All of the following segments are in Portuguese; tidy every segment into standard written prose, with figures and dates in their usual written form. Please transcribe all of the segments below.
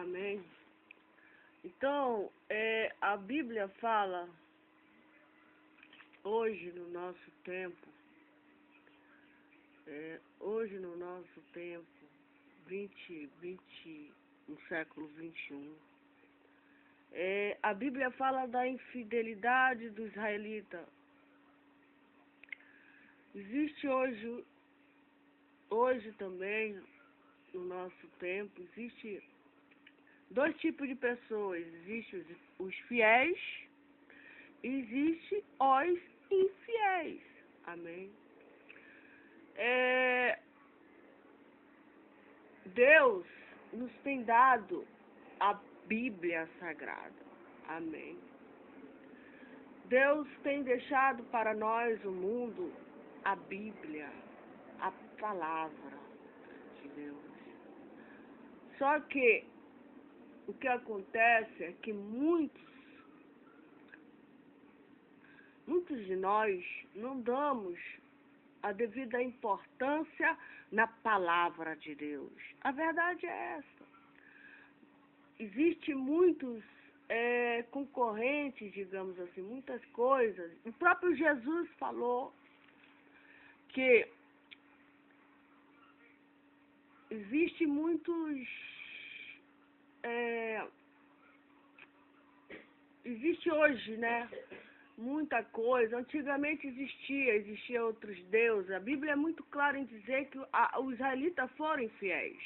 Amém? Então, a Bíblia fala, hoje no nosso tempo, no século 21, a Bíblia fala da infidelidade do israelita. Existe hoje também, no nosso tempo, existe dois tipos de pessoas. Existe os fiéis e existe os infiéis. Amém? Deus nos tem dado a Bíblia Sagrada. Amém? Deus tem deixado para nós, o mundo, a Bíblia, a palavra de Deus. Só que o que acontece é que muitos de nós não damos a devida importância na palavra de Deus. A verdade é essa. Existem muitos concorrentes, digamos assim, muitas coisas. O próprio Jesus falou que existe existe hoje, né? Muita coisa. Antigamente existia outros deuses. A Bíblia é muito clara em dizer que os israelitas foram infiéis.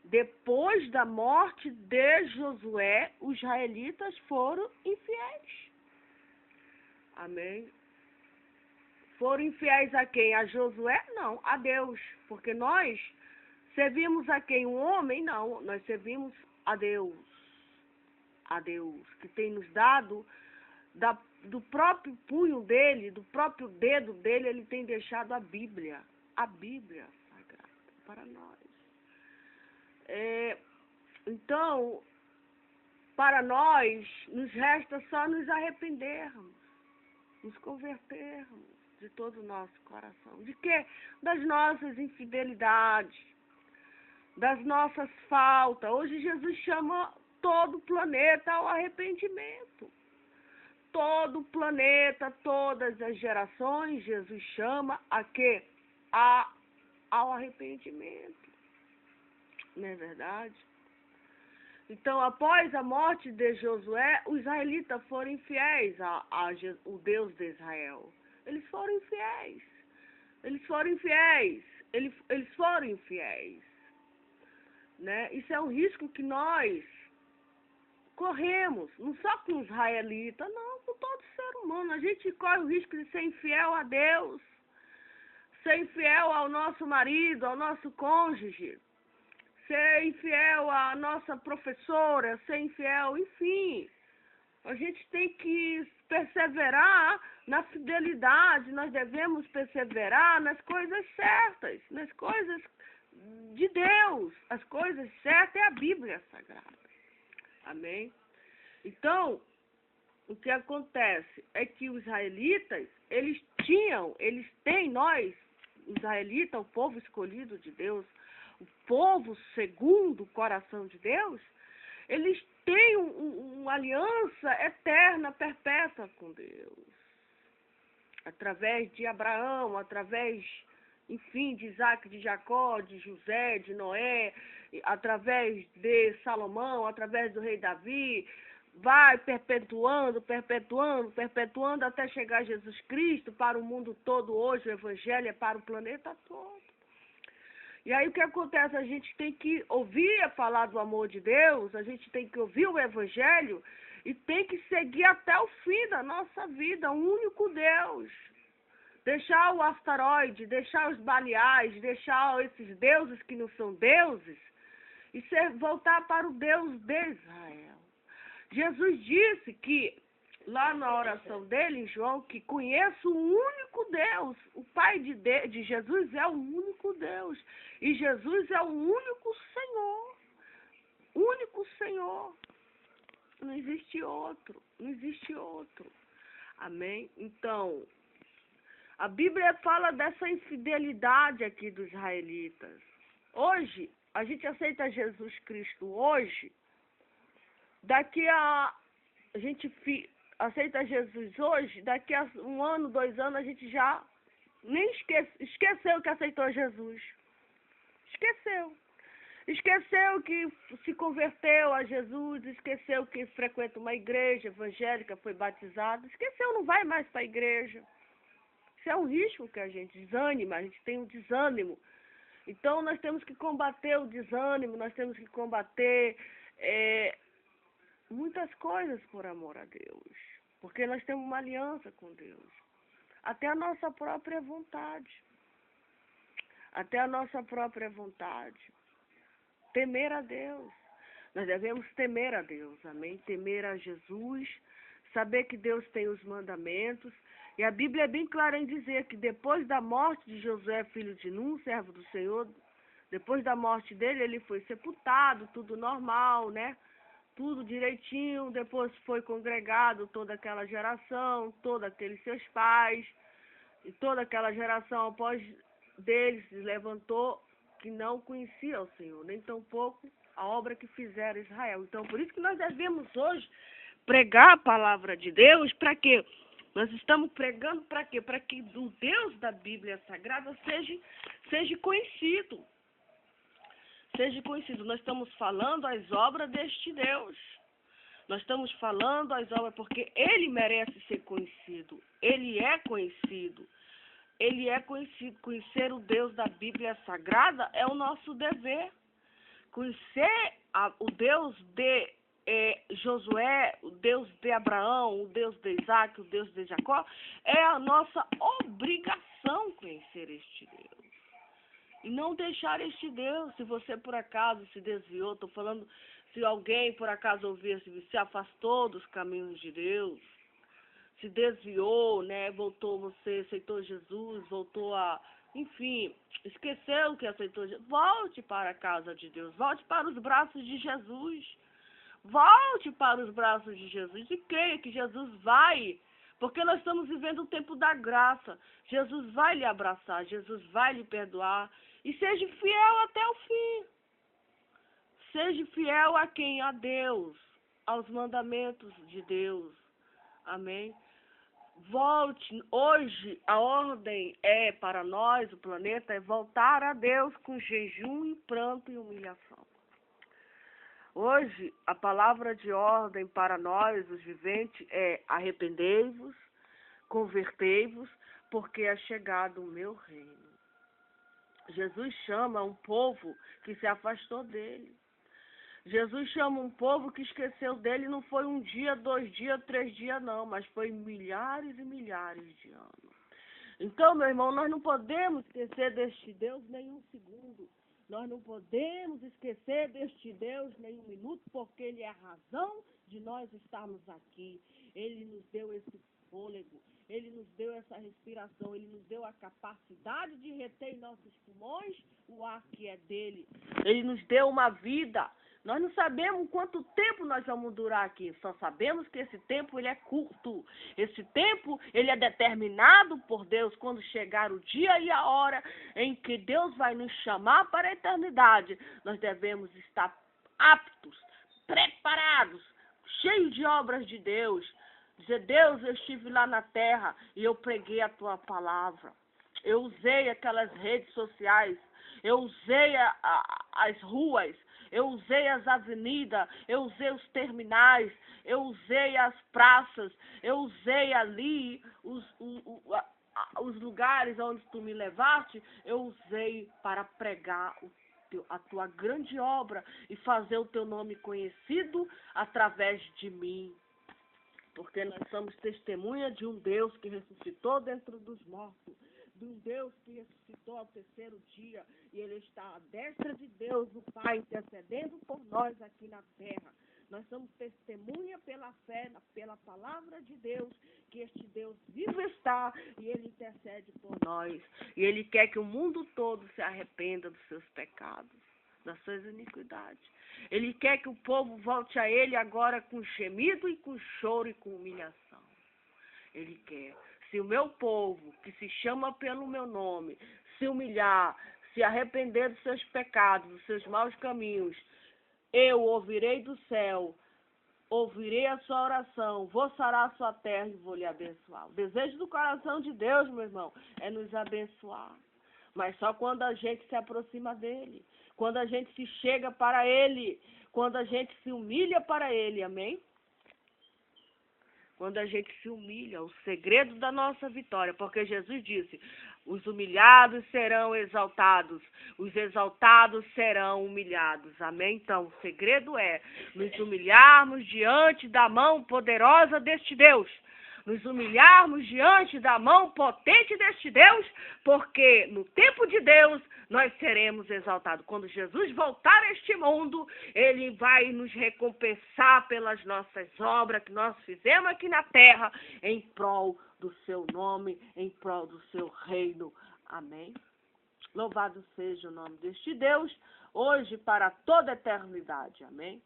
Depois da morte de Josué, os israelitas foram infiéis. Amém? Foram infiéis a quem? A Josué? Não, a Deus. Porque nós servimos a quem? Um homem? Não, nós servimos a Deus. A Deus, que tem nos dado do próprio punho dele, do próprio dedo dele, ele tem deixado a Bíblia Sagrada para nós. Então, para nós, nos resta só nos arrependermos, nos convertermos de todo o nosso coração. De quê? Das nossas infidelidades, das nossas faltas. Hoje Jesus chama todo o planeta ao arrependimento. Todo o planeta, todas as gerações, Jesus chama a quê? Ao arrependimento. Não é verdade? Então, após a morte de Josué, os israelitas foram infiéis o Deus de Israel. Eles foram infiéis. Eles foram infiéis. Eles foram infiéis. Né? Isso é um risco que nós corremos, não só com os israelitas, não, com todo ser humano. A gente corre o risco de ser infiel a Deus, ser infiel ao nosso marido, ao nosso cônjuge, ser infiel à nossa professora, ser infiel, enfim. A gente tem que perseverar na fidelidade, nós devemos perseverar nas coisas certas, nas coisas de Deus. As coisas certas é a Bíblia Sagrada. Amém? Então, o que acontece é que os israelitas, eles têm nós, os israelitas, o povo escolhido de Deus, o povo segundo o coração de Deus, eles têm uma aliança eterna, perpétua com Deus. Através de Abraão, através, enfim, de Isaac, de Jacó, de José, de Noé, através de Salomão, através do rei Davi, vai perpetuando até chegar Jesus Cristo para o mundo todo. Hoje o Evangelho é para o planeta todo. E aí o que acontece? A gente tem que ouvir falar do amor de Deus, a gente tem que ouvir o Evangelho e tem que seguir até o fim da nossa vida, um único Deus. Deixar o asteroide, deixar os Baliais, deixar esses deuses que não são deuses e voltar para o Deus de Israel. Jesus disse que, lá na oração dele, em João, que conheço o único Deus. O Pai de Jesus é o único Deus. E Jesus é o único Senhor. Único Senhor. Não existe outro. Não existe outro. Amém? Então, a Bíblia fala dessa infidelidade aqui dos israelitas. Hoje, a gente aceita Jesus Cristo hoje, daqui a gente aceita Jesus hoje, daqui a 1 ano, 2 anos, a gente já nem esqueceu que aceitou Jesus. Esqueceu. Esqueceu que se converteu a Jesus, esqueceu que frequenta uma igreja evangélica, foi batizado, esqueceu, não vai mais para a igreja. Isso é um risco que a gente desanima, a gente tem um desânimo. Então nós temos que combater o desânimo, nós temos que combater muitas coisas por amor a Deus, porque nós temos uma aliança com Deus, até a nossa própria vontade, temer a Deus. Nós devemos temer a Deus, amém? Temer a Jesus, saber que Deus tem os mandamentos. E a Bíblia é bem clara em dizer que depois da morte de Josué, filho de Num, servo do Senhor, depois da morte dele, ele foi sepultado, tudo normal, né? Tudo direitinho. Depois foi congregado toda aquela geração, todos aqueles seus pais, e toda aquela geração após deles se levantou, que não conhecia o Senhor, nem tampouco a obra que fizeram Israel. Então, por isso que nós devemos hoje pregar a palavra de Deus. Para quê? Nós estamos pregando para quê? Para que o Deus da Bíblia Sagrada seja conhecido. Seja conhecido. Nós estamos falando as obras deste Deus. Nós estamos falando as obras porque Ele merece ser conhecido. Ele é conhecido. Ele é conhecido. Conhecer o Deus da Bíblia Sagrada é o nosso dever. Conhecer o Deus de Josué, o Deus de Abraão, o Deus de Isaac, o Deus de Jacó, é a nossa obrigação conhecer este Deus. E não deixar este Deus. Se você por acaso se desviou, estou falando, se alguém por acaso ouvir, se afastou dos caminhos de Deus, se desviou, né, voltou, você aceitou Jesus, voltou enfim, esqueceu que aceitou Jesus, volte para a casa de Deus, volte para os braços de Jesus, volte para os braços de Jesus e creia que Jesus vai, porque nós estamos vivendo o tempo da graça. Jesus vai lhe abraçar, Jesus vai lhe perdoar e seja fiel até o fim. Seja fiel a quem? A Deus, aos mandamentos de Deus. Amém? Volte. Hoje a ordem para nós, o planeta, é voltar a Deus com jejum, pranto e humilhação. Hoje a palavra de ordem para nós, os viventes, é: arrependei-vos, convertei-vos, porque é chegado o meu reino. Jesus chama um povo que se afastou dele. Jesus chama um povo que esqueceu dele. Não foi 1 dia, 2 dias, 3 dias, não, mas foi milhares e milhares de anos. Então, meu irmão, nós não podemos esquecer deste Deus nem um segundo. Nós não podemos esquecer deste Deus nem um minuto, porque Ele é a razão de nós estarmos aqui. Ele nos deu esse fôlego, Ele nos deu essa respiração, Ele nos deu a capacidade de reter em nossos pulmões o ar que é dele. Ele nos deu uma vida. Nós não sabemos quanto tempo nós vamos durar aqui, só sabemos que esse tempo ele é curto. Esse tempo ele é determinado por Deus. Quando chegar o dia e a hora em que Deus vai nos chamar para a eternidade, nós devemos estar aptos, preparados, cheios de obras de Deus. Dizer: Deus, eu estive lá na terra e eu preguei a tua palavra. Eu usei aquelas redes sociais, eu usei as ruas, eu usei as avenidas, eu usei os terminais, eu usei as praças, eu usei ali os lugares onde tu me levaste, eu usei para pregar a tua grande obra e fazer o teu nome conhecido através de mim. Porque nós somos testemunha de um Deus que ressuscitou dentro dos mortos, de um Deus que ressuscitou ao 3º dia, e Ele está à destra de Deus, o Pai, intercedendo por nós aqui na terra. Nós somos testemunha pela fé, pela palavra de Deus, que este Deus vivo está, e Ele intercede por nós. E Ele quer que o mundo todo se arrependa dos seus pecados, das suas iniquidades. Ele quer que o povo volte a Ele agora com gemido e com choro e com humilhação. Ele quer. Se o meu povo, que se chama pelo meu nome, se humilhar, se arrepender dos seus pecados, dos seus maus caminhos, eu ouvirei do céu, ouvirei a sua oração, vou sarar a sua terra e vou lhe abençoar. O desejo do coração de Deus, meu irmão, é nos abençoar. Mas só quando a gente se aproxima dele, quando a gente se chega para ele, quando a gente se humilha para ele, amém? Quando a gente se humilha, o segredo da nossa vitória, porque Jesus disse, os humilhados serão exaltados, os exaltados serão humilhados, amém? Então, o segredo é nos humilharmos diante da mão poderosa deste Deus, nos humilharmos diante da mão potente deste Deus, porque no tempo de Deus nós seremos exaltados. Quando Jesus voltar a este mundo, ele vai nos recompensar pelas nossas obras que nós fizemos aqui na terra, em prol do seu nome, em prol do seu reino. Amém? Louvado seja o nome deste Deus, hoje para toda a eternidade. Amém?